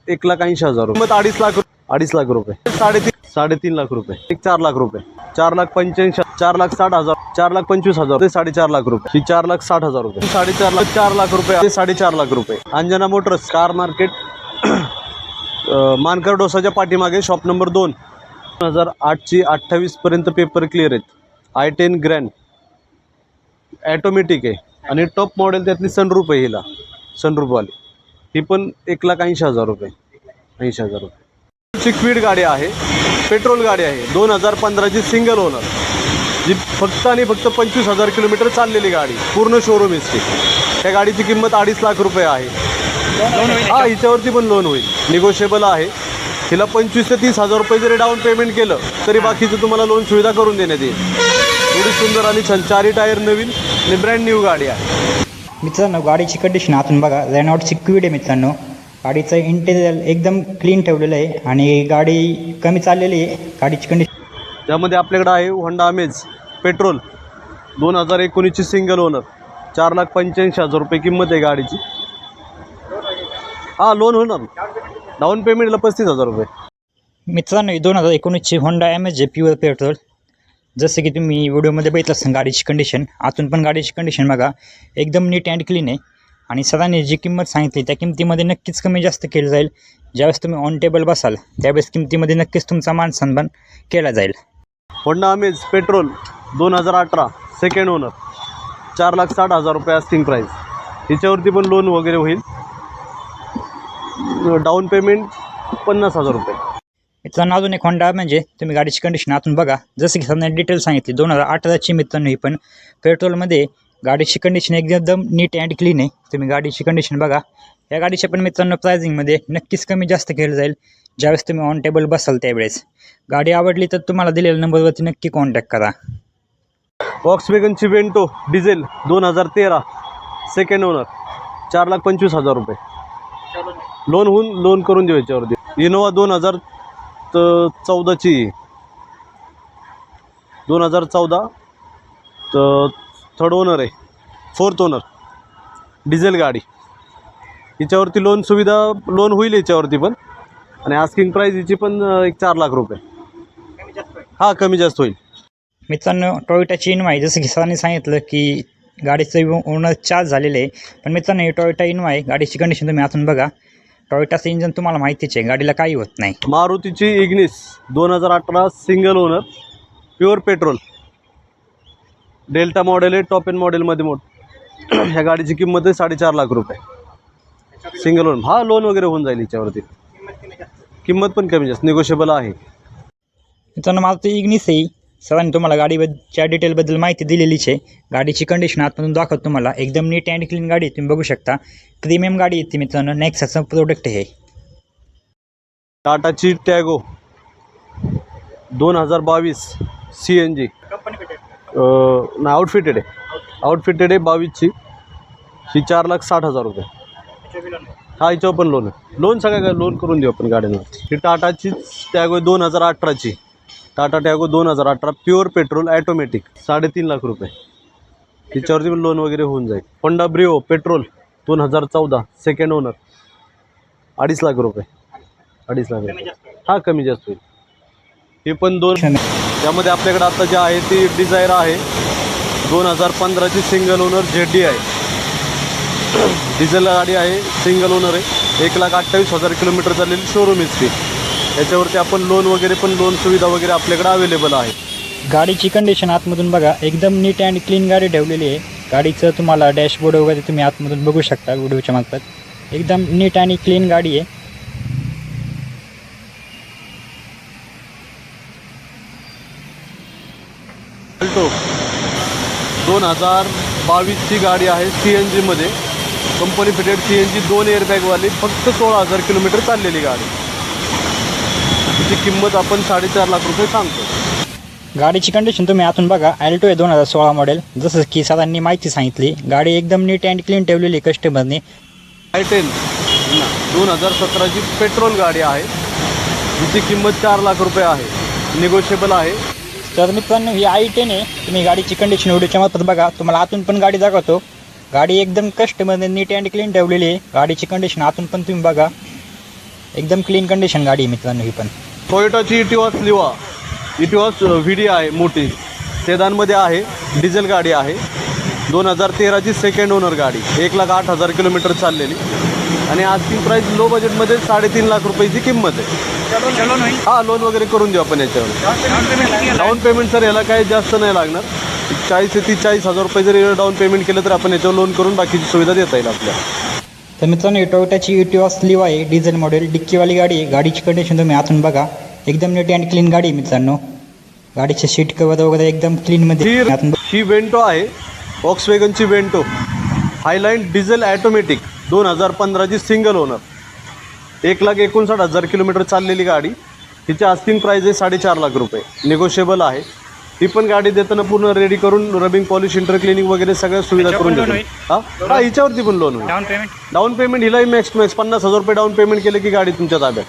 1,80,000 किंमत 2.5 लाख रुपये 3.5 लाख रुपये 4 लाख रुपये 4,85,000 4,60,000 4,25,000 ते 4.5 लाख रुपये ही 4,60,000 रुपये 4 लाख रुपये ते 4.5 लाख रुपये अंजना मोटर्स कार मार्केट मानकर डोसाच्या पाठीमागे शॉप नंबर 2 2008ची 28 पर्यंत पेपर क्लिअर आहेत i10 ग्रँड ॲटोमॅटिक आहे आणि टॉप मॉडेल त्यातली सनरूफ आहे हिला सनरूफवाली ही पण 1,80,000 रुपये 80,000 रुपये ची क्विड गाडी आहे पेट्रोल गाडी आहे 2015ची सिंगल ओनर जी फक्त आणि फक्त 25,000 किलोमीटर चाललेली गाडी पूर्ण शोरूम हिस्ट्री त्या गाडीची किंमत 2.5 लाख रुपये आहे हा हिच्यावरती पण लोन होईल निगोशिएबल आहे हिला 25,000 ते 30,000 रुपये जरी डाऊन पेमेंट केलं तरी बाकीचं तुम्हाला लोन सुविधा करून देण्यात येईल एवढी सुंदर आणि छान 4 टायर नवीन आणि ब्रँड न्यू गाडी आहे मित्रांनो गाडीची कंडिशन आतून बघा रेनॉल्टची क्विड आहे मित्रांनो गाडीचं इंटेरियर एकदम क्लीन ठेवलेलं आहे आणि गाडी कमी चाललेली आहे गाडीची कंडिशन त्यामध्ये आपल्याकडे आहे होंडा अमेज पेट्रोल 2019ची सिंगल ओनर 4,85,000 रुपये किंमत आहे गाडीची हा लोन होणार डाऊन पेमेंटला 35,000 रुपये मित्रांनो 2019ची होंडा अमेज आहे प्युअर पेट्रोल जसं की तुम्ही व्हिडिओमध्ये बघितलं असेल गाडीची कंडिशन आतून पण गाडीची कंडिशन बघा एकदम नीट अँड क्लीन आहे आणि सरांनी जी किंमत सांगितली त्या किमतीमध्ये नक्कीच कमी जास्त केलं जाईल ज्यावेळेस तुम्ही ऑन टेबल बसाल त्यावेळेस किमतीमध्ये नक्कीच तुमचा मान सन्मान केला जाईल होंडा अमेज पेट्रोल 2018 सेकंड ओनर 4,60,000 रुपये आस्किंग प्राईस हिच्यावरती पण लोन वगैरे होईल डाऊन पेमेंट 50,000 रुपये मित्रांनो अजून एक होंडा म्हणजे तुम्ही गाडीची कंडिशन आतून बघा जसं की सरांनी डिटेल सांगितली 2018ची मित्रांनो ही पण पेट्रोलमध्ये गाडीची कंडिशन एकदम नीट अँड क्लीन आहे तुम्ही गाडीची कंडिशन बघा या गाडीच्या पण मित्रांनो प्रायझिंगमध्ये नक्कीच कमी जास्त केलं जाईल ज्यावेळेस तुम्ही ऑन टेबल बसाल त्यावेळेस गाडी आवडली तर तुम्हाला दिलेल्या नंबरवरती नक्की कॉन्टॅक्ट करा वॉक्सवॅगनची वेंटो डिझेल 2013 सेकंड ओनर 4,25,000 रुपये लोन करून देऊ याच्यावरती इनोवा 2014ची 2014 तर थर्ड ओनर आहे फोर्थ ओनर डिझेल गाडी हिच्यावरती लोन सुविधा लोन होईल याच्यावरती पण आणि आस्किंग प्राईस हिची पण 4 लाख रुपये हा कमी जास्त होईल मित्रांनो टोयोटाची इनोवा आहे जसं की सरांनी सांगितलं की गाडीचं ओनर चार्ज झालेलं आहे पण मित्रांनो ही टोयोटा इनोवा आहे गाडीची कंडिशन तुम्ही आतून बघा टोयोटाचं इंजन तुम्हाला माहितीच आहे गाडीला काही होत नाही मारुतीची Ignis 2018 single owner pure petrol delta model आहे टॉप एंड मॉडेलमध्ये ह्या गाडीची किंमत आहे 4.5 लाख रुपये सिंगल ओनर हा लोन वगैरे होऊन जाईल याच्यावरती किंमत पण कमी जास्त निगोशिएबल आहे मित्रांनो मारुती इग्निस आहे सरांनी तुम्हाला गाडीच्या डिटेलबद्दल माहिती दिलेलीच आहे गाडीची कंडिशन आतमधून दाखवत तुम्हाला एकदम नीट अँड क्लीन गाडी तुम्ही बघू शकता प्रीमियम गाडी येते मित्रांनो नेक्साचं प्रोडक्ट आहे टाटाची टॅगो 2022 CNG आउटफिटेड आहे 22ची ही 4,60,000 रुपये हा हिच्यावर पण लोन सगळ्या काय लोन करून देऊ आपण गाड्यांवर ही टाटाची टॅगो 2018ची Tata Tiago 2018 pure petrol automatic 3.5 lakh रुपये हिच्यावरती पण लोन वगैरे होऊन जाईल Honda Brio petrol 2014 second owner 2.5 lakh रुपये 2.5 लाख रुपये हा कमी जास्त होईल हे पण त्यामध्ये आपल्याकडे आता जे आहे ती डिझायर आहे 2015ची सिंगल ओनर ZD आहे डिझेल गाडी आहे सिंगल ओनर आहे 1,28,000 किलोमीटर चाललेली शोरूम हिस्ट्री याच्यावरती आपण लोन वगैरे पण लोन सुविधा वगैरे आपल्याकडे अवेलेबल आहे गाडीची कंडिशन आतमधून बघा एकदम नीट अँड क्लीन गाडी ठेवलेली आहे गाडीचं तुम्हाला डॅशबोर्ड वगैरे तुम्ही आतमधून बघू शकता व्हिडिओच्या मार्फत एकदम नीट आणि क्लीन गाडी आहे 2022ची गाडी आहे CNG मध्ये कंपनी फिटेड CNG 2 एअरबॅगवाली फक्त 16,000 किलोमीटर चाललेली गाडी तिची किंमत आपण 4.5 लाख रुपये सांगतो गाडीची कंडिशन तुम्ही आतून बघा अल्टो आहे 2016 मॉडेल जसं की सरांनी माहिती सांगितली गाडी एकदम नीट अँड क्लीन ठेवलेली कस्टमरने i10 2017ची पेट्रोल गाडी आहे जिची किंमत 4 लाख रुपये आहे निगोशिएबल आहे तर मित्रांनो ही i10 आहे तुम्ही गाडीची कंडिशन व्हिडिओच्या मार्फत बघा तुम्हाला आतून पण गाडी दाखवतो गाडी एकदम कस्टमरने नीट अँड क्लीन ठेवलेली आहे गाडीची कंडिशन आतून पण तुम्ही बघा एकदम क्लीन कंडिशन गाडी आहे मित्रांनो ही पण. टोयोटाची इटिओस लिवा, इटिओस व्हिडी आहे मोठी, सेदानमध्ये आहे, डिझेल गाडी आहे, 2013ची सेकंड ओनर गाडी, 1,08,000 किलोमीटर चाललेली आणि आजची प्राईस लो बजेटमध्ये 3.5 लाख रुपयाची किंमत आहे. हां, लोन वगैरे करून देऊ आपण याच्यावर. डाऊन पेमेंट सर याला काही जास्त नाही लागणार, 40 ते 40,000 रुपये जरी डाऊन पेमेंट केलं तर आपण याच्यावर लोन करून बाकीची सुविधा देता येईल आपल्याला. तर मित्रांनो ही टोयोटाची इटिओस लिवा आहे, डिझेल मॉडेल, डिक्कीवाली गाडी आहे. गाडीची कंडिशन तुम्ही आतून बघा, एकदम नीट अँड क्लीन गाडी आहे मित्रांनो. गाडीचे सीट कवर वगैरे एकदम क्लीनमध्ये आतून ही वेंटो आहे, वॉक्सवॅगनची वेंटो, हायलाईन डिझेल ॲटोमॅटिक, 2015ची सिंगल ओनर, 1,59,000 किलोमीटर चाललेली गाडी. हिची आस्किंग प्राईस आहे 4.5 लाख रुपये, निगोशिएबल आहे. ही पण गाडी देताना पूर्ण रेडी करून रबिंग पॉलिश, इंटर क्लिनिंग वगैरे सगळ्या सुविधा करून देतो. हां, हिच्यावरती पण लोन होईल. डाऊन पेमेंट डाऊन पेमेंट हिलाही मॅक्स 50,000 रुपये डाऊन पेमेंट केलं की गाडी तुमच्या ताब्यात.